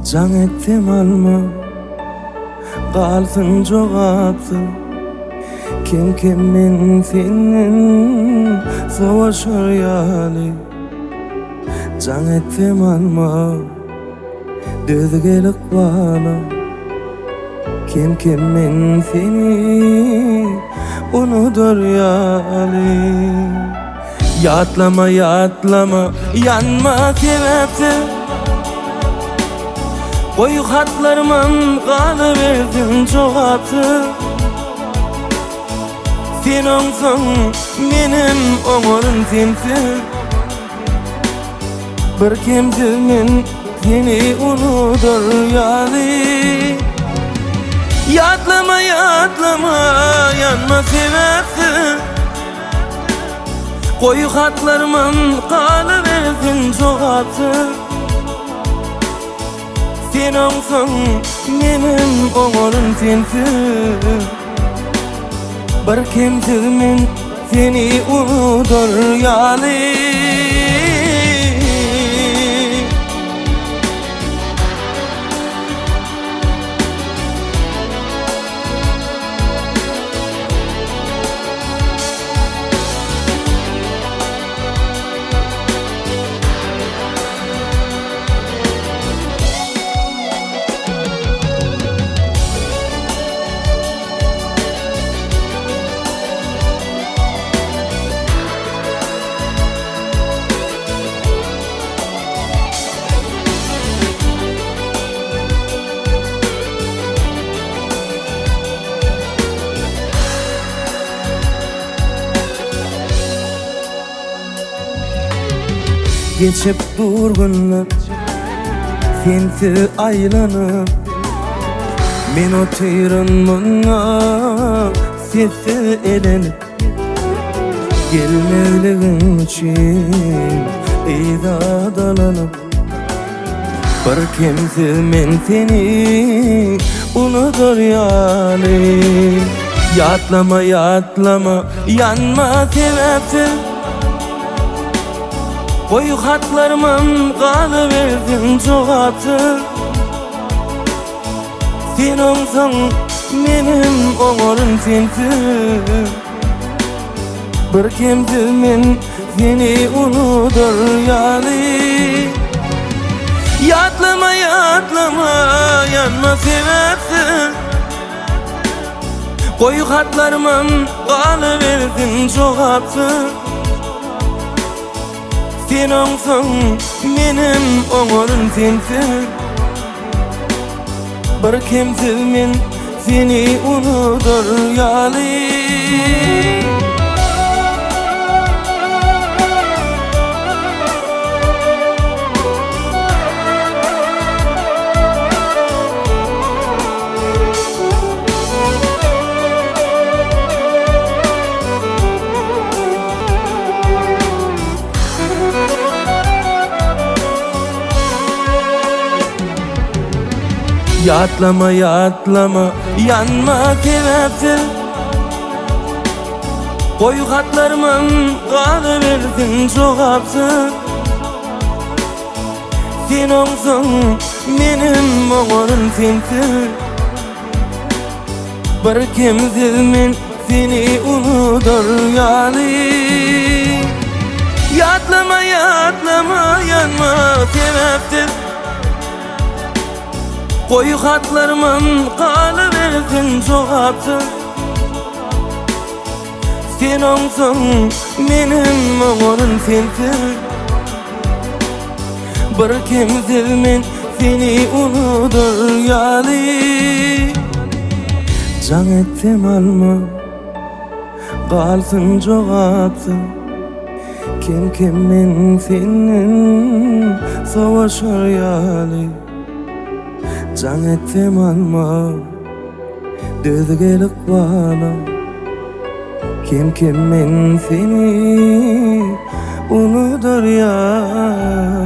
Can ettim alma, kalsın cevaptı. Kim kimin senin savaşır yali. Can ettim alma, düz gelip bana. Kim kimin seni unutur yali. Yatlama yatlama, yanma sebepti. Koyu hatlarımın kalıverdin çoğatı. Sen olsan benim umurum sensin. Bir kimsenin seni unutur yali. Yatlama yatlama, yanma sebepti. Koyu hatlarımın kalıverdin çoğatı. Sen olsan benim umurum sensin. Bir kimsenin seni unutur yali. Geçip durgunlar sensiz aylanıp. Men otuyrun buna sessiz elenip. Gelmevligin için izadalanıp. Bir kimsiz men seni unutur yali. Yatlama yatlama, yanma sebepsiz. Koyu hatlarımın kalıverdin çoğatı. Sen olsan benim umurum sensin. Bir kimsenin seni unutur yali. Yatlama yatlama, yanma sebepsiz. Koyu hatlarımın kalıverdin çoğatı. Sen olsan benim umurum sensin. Bir kimsenin seni unutur yali. Yatlama yatlama, yanma sebepsiz. Koyu hatlarımın kalıverdin çoğapsız. Sen olsan benim umurum sensin. Bir kimsenin seni unutur yali. Yatlama yatlama, yanma sebepsiz. Koyu hatlarımın kalıverdin çoğapsız. Sen olsan benim umurum sensin. Bir kimsenin seni unutur yali. Can ettim alma, kalsın çoğapsız. Kim kimin senin savaşır yali. Can ettim alma, düz gelip bana. Kim kimin seni unutur yali.